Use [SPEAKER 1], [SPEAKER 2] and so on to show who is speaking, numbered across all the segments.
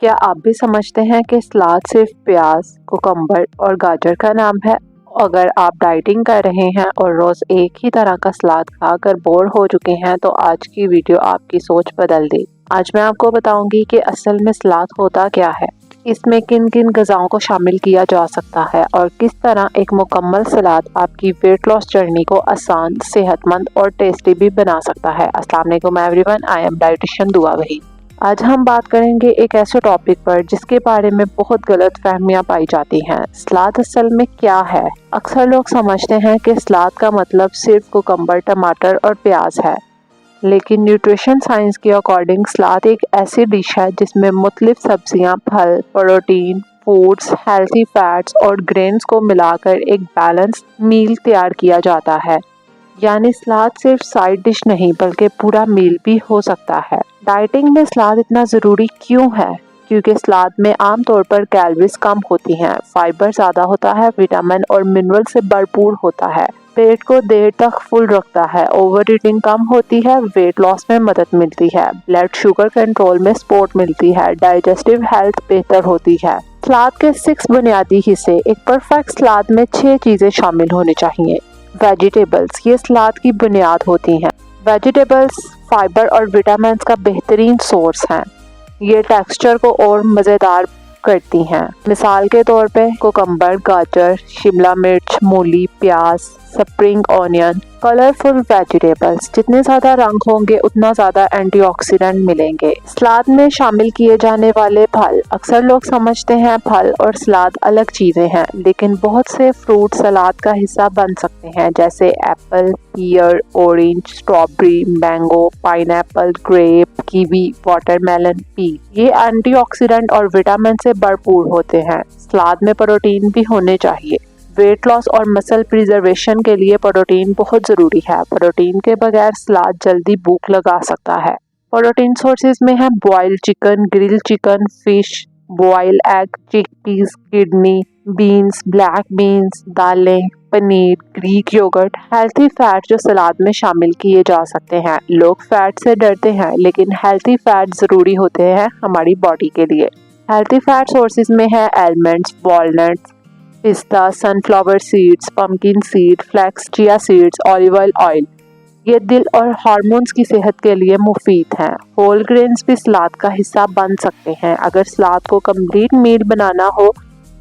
[SPEAKER 1] क्या आप भी समझते हैं कि सलाद सिर्फ प्याज, कुकम्बर और गाजर का नाम है? अगर आप डाइटिंग कर रहे हैं और रोज़ एक ही तरह का सलाद खाकर बोर हो चुके हैं तो आज की वीडियो आपकी सोच बदल दे। आज मैं आपको बताऊंगी कि असल में सलाद होता क्या है, इसमें किन किन ग़िज़ाओं को शामिल किया जा सकता है और किस तरह एक मुकम्मल सलाद आपकी वेट लॉस जर्नी को आसान, सेहतमंद और टेस्टी भी बना सकता है। अस्सलाम वालेकुम एवरीवन, आई एम डाइटिशियन दुआ वही। आज हम बात करेंगे एक ऐसे टॉपिक पर जिसके बारे में बहुत गलत फहमियाँ पाई जाती हैं। सलाद असल में क्या है? अक्सर लोग समझते हैं कि सलाद का मतलब सिर्फ कुकम्बर, टमाटर और प्याज है, लेकिन न्यूट्रिशन साइंस के अकॉर्डिंग सलाद एक ऐसी डिश है जिसमें मुख्तलिफ सब्जियां, फल, प्रोटीन, फूड्स, हेल्थी फैट्स और ग्रेन्स को मिलाकर एक बैलेंस मील तैयार किया जाता है। यानी सलाद सिर्फ साइड डिश नहीं बल्कि पूरा मील भी हो सकता है। डाइटिंग में सलाद इतना ज़रूरी क्यों है? क्योंकि सलाद में आमतौर पर कैलोरीज कम होती हैं, फाइबर ज़्यादा होता है, विटामिन और मिनरल से भरपूर होता है, पेट को देर तक फुल रखता है, ओवर ईटिंग कम होती है, वेट लॉस में मदद मिलती है, ब्लड शुगर कंट्रोल में सपोर्ट मिलती है, डाइजेस्टिव हेल्थ बेहतर होती है। सलाद के 6 बुनियादी हिस्से। एक परफेक्ट सलाद में 6 चीज़ें शामिल होनी चाहिए। वेजिटेबल्स, ये सलाद की बुनियाद होती हैं। वेजिटेबल्स फाइबर और विटामिन का बेहतरीन सोर्स हैं। ये टेक्सचर को और मज़ेदार करती हैं। मिसाल के तौर पे कुकम्बर, गाजर, शिमला मिर्च, मूली, प्याज, स्प्रिंग ऑनियन। कलरफुल वेजिटेबल्स, जितने ज़्यादा रंग होंगे उतना ज़्यादा एंटीऑक्सीडेंट मिलेंगे। सलाद में शामिल किए जाने वाले फल, अक्सर लोग समझते हैं फल और सलाद अलग चीज़ें हैं, लेकिन बहुत से फ्रूट सलाद का हिस्सा बन सकते हैं, जैसे apple, pear, orange, strawberry, mango, pineapple, grape, kiwi, watermelon, peach. ये एंटीऑक्सीडेंट और विटामिन से भरपूर होते हैं। सलाद में प्रोटीन भी होने चाहिए। वेट लॉस और मसल प्रिजर्वेशन के लिए प्रोटीन बहुत ज़रूरी है। प्रोटीन के बगैर सलाद जल्दी भूख लगा सकता है। प्रोटीन सोर्सेज में है boiled chicken, grill chicken, fish, boiled egg, chickpeas, kidney, beans, black beans, दालें, paneer, Greek yogurt. Healthy fat जो सलाद में शामिल किए जा सकते हैं। लोग फैट से डरते हैं, लेकिन हेल्थी फैट ज़रूरी होते हैं हमारी बॉडी के लिए। हेल्थी फैट सोर्सेज में है आलमंड्स, वॉलनट्स, पिस्ता, sunflower seeds, pumpkin seed, flax, chia seeds, olive oil. ये दिल और हार्मोन्स की सेहत के लिए मुफीद हैं। होल ग्रेन्स भी सलाद का हिस्सा बन सकते हैं। अगर सलाद को कंप्लीट मील बनाना हो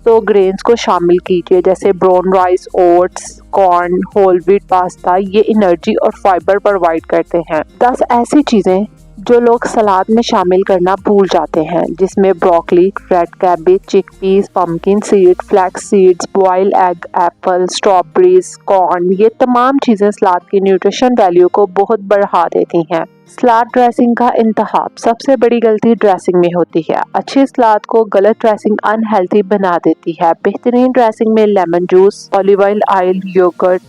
[SPEAKER 1] तो ग्रेन्स को शामिल कीजिए, जैसे brown rice, oats, corn, whole wheat pasta. ये एनर्जी और फाइबर प्रोवाइड करते हैं। 10 ऐसी चीज़ें जो लोग सलाद में शामिल करना भूल जाते हैं, जिसमें broccoli, red cabbage, chickpeas, pumpkin seed, flax seeds, boiled egg, Apple, strawberries, corn. ये तमाम चीज़ें सलाद की न्यूट्रिशन वैल्यू को बहुत बढ़ा देती हैं। सलाद ड्रेसिंग का इंतखाब, सबसे बड़ी गलती ड्रेसिंग में होती है। अच्छी सलाद को गलत ड्रेसिंग अनहेल्थी बना देती है। बेहतरीन ड्रेसिंग में lemon juice, olive oil, yoghurt,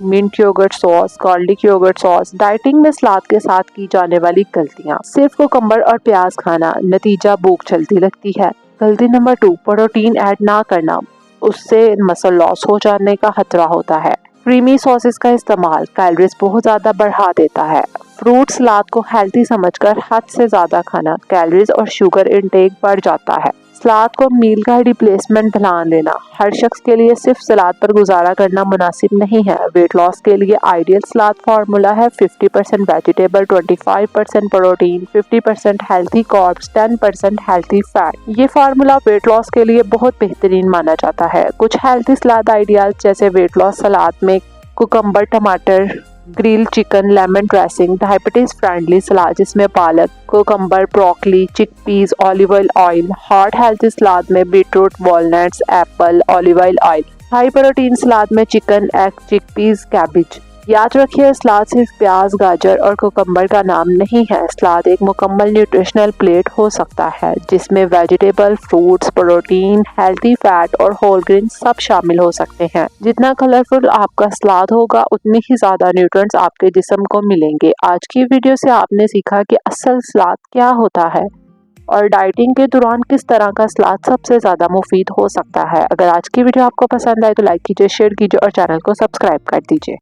[SPEAKER 1] mint yoghurt sauce, garlic yoghurt sauce. Dieting में सलाद के साथ की जाने वाली गलतियाँ, सिर्फ कुकम्बर और प्याज खाना, नतीजा भूख जल्दी लगती है। गलती नंबर 2, प्रोटीन ऐड ना करना, उससे मसल लॉस हो जाने का खतरा होता है। क्रीमी सॉसेस का इस्तेमाल कैलोरीज बहुत ज़्यादा बढ़ा देता है। फ्रूट सलाद को हेल्थी समझकर हद से ज़्यादा खाना, कैलोरीज और शुगर इंटेक बढ़ जाता है। सलाद को मील का रिप्लेसमेंट बना लेना, हर शख्स के लिए सिर्फ सलाद पर गुजारा करना मुनासिब नहीं है। वेट लॉस के लिए आइडियल सलाद फार्मूला है 50% vegetable, 25% protein, 50% healthy carbs, 10% healthy fat. ये फार्मूला वेट लॉस के लिए बहुत बेहतरीन माना जाता है। कुछ हेल्थी सलाद आइडियाज, जैसे वेट लॉस सलाद में कुकम्बर, टमाटर, grill chicken, lemon dressing. Diabetes friendly salad, जिसमें पालक, cucumber, broccoli, chickpeas, olive oil. Heart healthy salad में beetroot, walnuts, apple, olive oil. High protein salad में चिकन, एग, चिकपीस, कैबेज। याद रखिए, सलाद सिर्फ प्याज, गाजर और कुकम्बर का नाम नहीं है। सलाद एक मुकम्मल न्यूट्रिशनल प्लेट हो सकता है, जिसमें vegetable, fruits, protein, healthy fat और होल ग्रेन सब शामिल हो सकते हैं। जितना कलरफुल आपका सलाद होगा, उतनी ही ज़्यादा न्यूट्रिएंट्स आपके जिस्म को मिलेंगे। आज की वीडियो से आपने सीखा कि असल सलाद क्या होता है और डाइटिंग के दौरान किस तरह का सलाद सबसे ज़्यादा मुफीद हो सकता है। अगर आज की वीडियो आपको पसंद आए तो लाइक कीजिए, शेयर कीजिए और चैनल को सब्सक्राइब कर दीजिए।